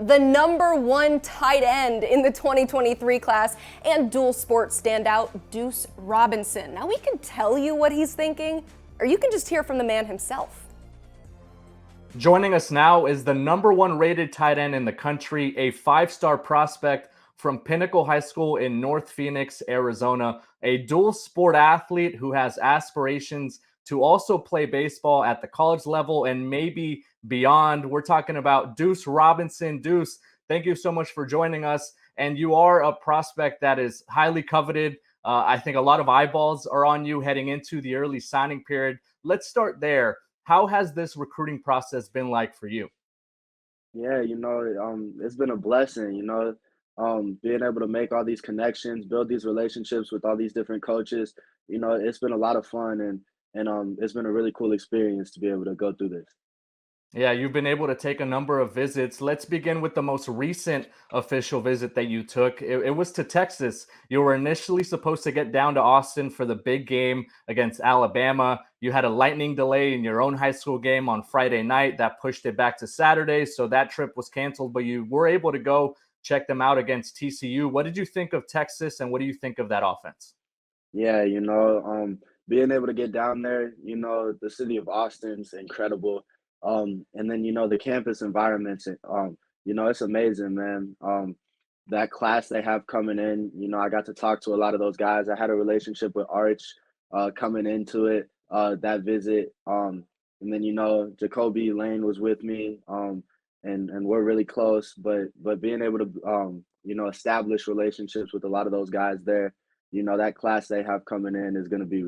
The #1 tight end in the 2023 class, and dual sports standout Deuce Robinson. Now we can tell you what he's thinking, or you can just hear from the man himself. Joining us now is the #1 rated tight end in the country, a 5-star prospect from Pinnacle High School in North Phoenix, Arizona, a dual sport athlete who has aspirations to also play baseball at the college level and maybe beyond. We're talking about Deuce Robinson. Deuce, thank you so much for joining us. And you are a prospect that is highly coveted. I think a lot of eyeballs are on you heading into the early signing period. Let's start there. How has this recruiting process been like for you? Yeah, it's been a blessing, being able to make all these connections, build these relationships with all these different coaches. It's been a lot of fun and it's been a really cool experience to be able to go through this. Yeah, you've been able to take a number of visits. Let's begin with the most recent official visit that you took. It was to Texas. You were initially supposed to get down to Austin for the big game against Alabama. You had a lightning delay in your own high school game on Friday night that pushed it back to Saturday. So that trip was canceled, but you were able to go check them out against TCU. What did you think of Texas, and what do you think of that offense? Yeah, being able to get down there, the city of Austin's incredible. And then, the campus environments, it's amazing, man. That class they have coming in, I got to talk to a lot of those guys. I had a relationship with Arch coming into it, that visit. And then, Jacoby Lane was with me, and we're really close. But being able to, establish relationships with a lot of those guys there, that class they have coming in is gonna be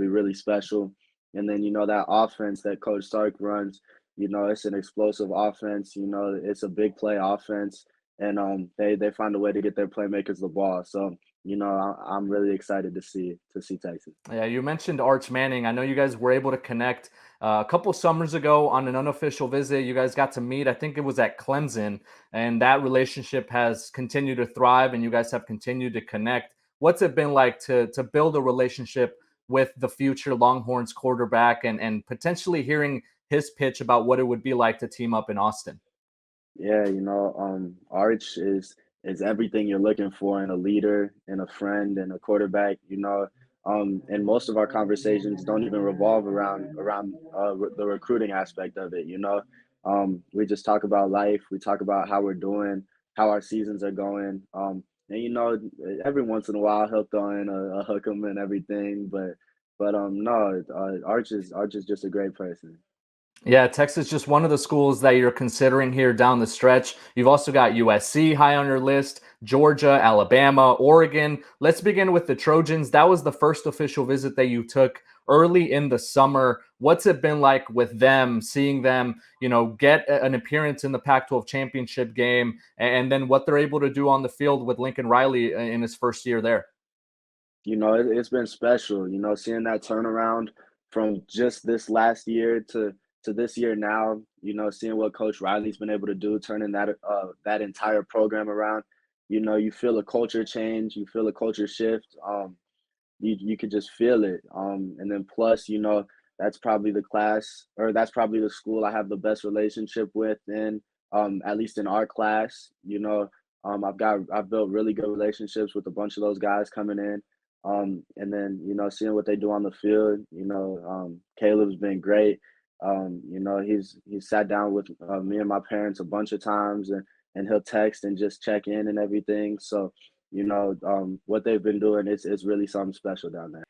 really special. And then that offense that Coach Sark runs, it's an explosive offense. It's a big play offense, and they find a way to get their playmakers the ball. So I'm really excited to see Texas. Yeah, you mentioned Arch Manning. I know you guys were able to connect a couple summers ago on an unofficial visit. You guys got to meet. I think it was at Clemson, and that relationship has continued to thrive, and you guys have continued to connect. What's it been like to build a relationship with the future Longhorns quarterback, and potentially hearing his pitch about what it would be like to team up in Austin? Yeah, Arch is everything you're looking for in a leader, and a friend, and a quarterback. And most of our conversations don't even revolve around the recruiting aspect of it. We just talk about life. We talk about how we're doing, how our seasons are going. And every once in a while he'll throw in a hook 'em and everything, but no, Arch is just a great person. Yeah, Texas just one of the schools that you're considering here down the stretch. You've also got USC high on your list, Georgia, Alabama, Oregon. Let's begin with the Trojans. That was the first official visit that you took early in the summer. What's it been like with them, seeing them, get an appearance in the Pac-12 championship game, and then what they're able to do on the field with Lincoln Riley in his first year there? It's been special, seeing that turnaround from just this last year to this year now, seeing what Coach Riley's been able to do, turning that entire program around. You feel a culture change, you feel a culture shift. You could just feel it. And then plus, that's probably the class, or that's probably the school I have the best relationship with, in at least in our class. I've built really good relationships with a bunch of those guys coming in. And then seeing what they do on the field. Caleb's been great. He's sat down with me and my parents a bunch of times, and he'll text and just check in and everything. So what they've been doing is really something special down there.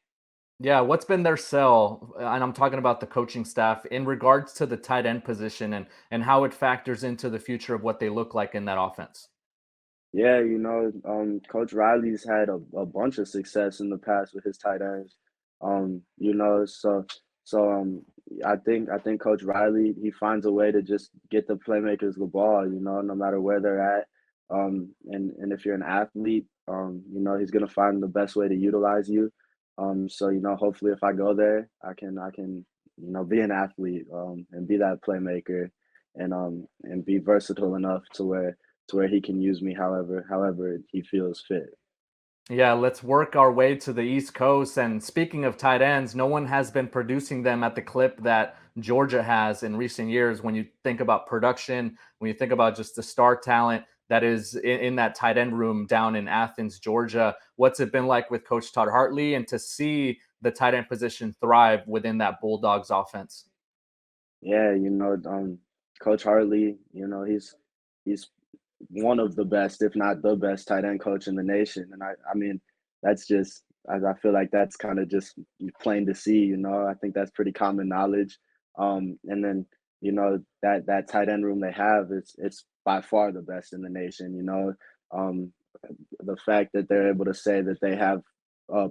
Yeah, what's been their sell? And I'm talking about the coaching staff in regards to the tight end position and how it factors into the future of what they look like in that offense. Yeah, Coach Riley's had a bunch of success in the past with his tight ends. So I think Coach Riley, he finds a way to just get the playmakers the ball, no matter where they're at. And if you're an athlete, he's gonna find the best way to utilize you. So hopefully if I go there, I can be an athlete, and be that playmaker, and be versatile enough to where he can use me however he feels fit. Yeah, let's work our way to the East Coast. And speaking of tight ends, no one has been producing them at the clip that Georgia has in recent years. When you think about production, when you think about just the star talent that is in that tight end room down in Athens, Georgia, what's it been like with Coach Todd Hartley and to see the tight end position thrive within that Bulldogs offense? Yeah, Coach Hartley, he's one of the best, if not the best, tight end coach in the nation. And I mean, that's just I feel like that's kind of just plain to see. I think that's pretty common knowledge. And then that tight end room they have, it's by far the best in the nation. Um, the fact that they're able to say that they have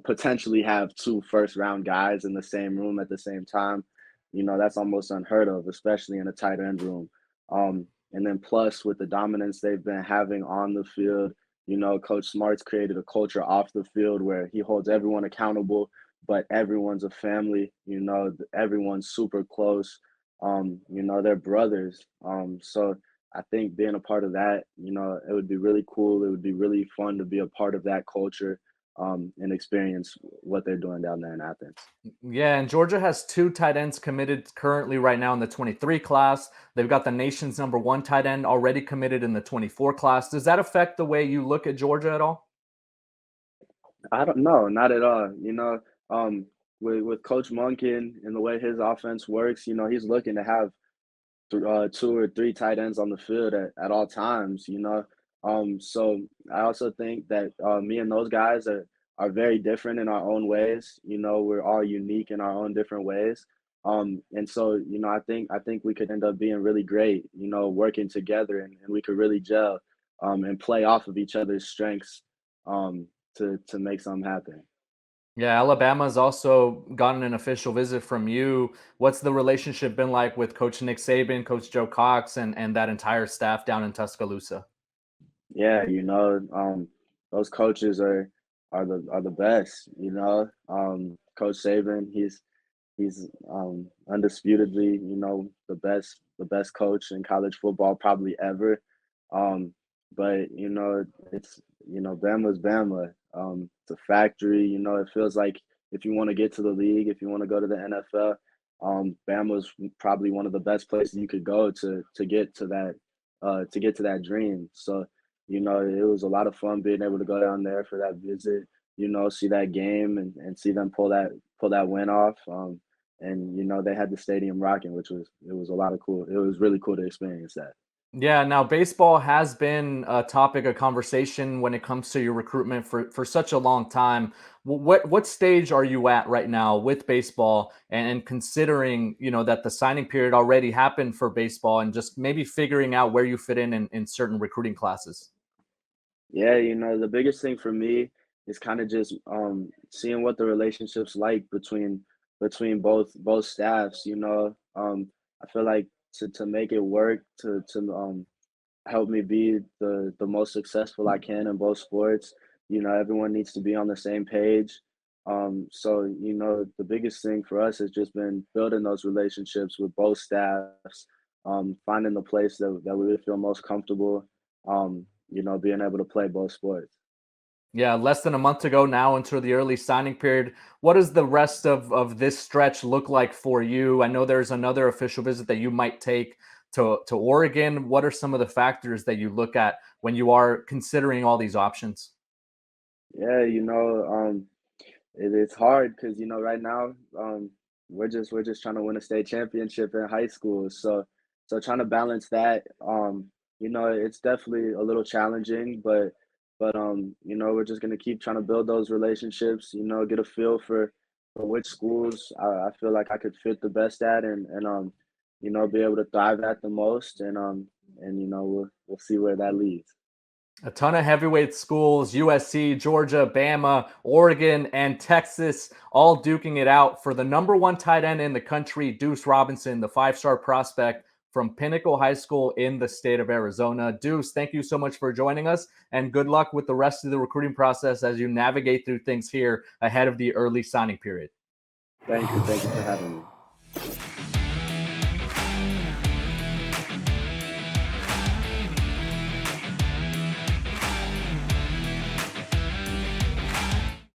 potentially have two first round guys in the same room at the same time, that's almost unheard of, especially in a tight end room. And then plus with the dominance they've been having on the field, Coach Smart's created a culture off the field where he holds everyone accountable, but everyone's a family, everyone's super close. They're brothers. So I think being a part of that, it would be really cool. It would be really fun to be a part of that culture and experience what they're doing down there in Athens. Yeah, and Georgia has two tight ends committed currently right now in the 23 class. They've got the nation's number one tight end already committed in the 24 class. Does that affect the way you look at Georgia at all? I don't know, not at all. With Coach Monken and the way his offense works, he's looking to have two or three tight ends on the field at all times. So I also think that me and those guys are very different in our own ways. We're all unique in our own different ways. And so I think we could end up being really great. Working together and we could really gel and play off of each other's strengths um, to make something happen. Yeah, Alabama's also gotten an official visit from you. What's the relationship been like with Coach Nick Saban, Coach Joe Cox, and that entire staff down in Tuscaloosa? Yeah, those coaches are the best. Coach Saban, he's undisputedly, the best coach in college football probably ever. Um, but it's Bama's Bama. It's a factory. It feels like if you want to get to the league, if you want to go to the NFL, Bama's probably one of the best places you could go to get to that dream. So it was a lot of fun being able to go down there for that visit. See that game and see them pull that win off. And they had the stadium rocking, it was a lot of cool. It was really cool to experience that. Yeah, now baseball has been a topic of conversation when it comes to your recruitment for such a long time. What stage are you at right now with baseball and considering, that the signing period already happened for baseball and just maybe figuring out where you fit in certain recruiting classes? Yeah, the biggest thing for me is kind of just seeing what the relationships like between both staffs. I feel like to make it work to help me be the most successful I can in both sports. Everyone needs to be on the same page. So the biggest thing for us has just been building those relationships with both staffs, finding the place that we would feel most comfortable, being able to play both sports. Yeah, less than a month to go now until the early signing period. What does the rest of this stretch look like for you? I know there's another official visit that you might take to Oregon. What are some of the factors that you look at when you are considering all these options? Yeah, it's hard because right now we're just trying to win a state championship in high school. So trying to balance that, it's definitely a little challenging, but we're just gonna keep trying to build those relationships. Get a feel for which schools I feel like I could fit the best at, and be able to thrive at the most, and we'll see where that leads. A ton of heavyweight schools, USC, Georgia, Bama, Oregon, and Texas, all duking it out for the number one tight end in the country, Deuce Robinson, the five-star prospect from Pinnacle High School in the state of Arizona. Deuce, thank you so much for joining us, and good luck with the rest of the recruiting process as you navigate through things here ahead of the early signing period. Thank you for having me.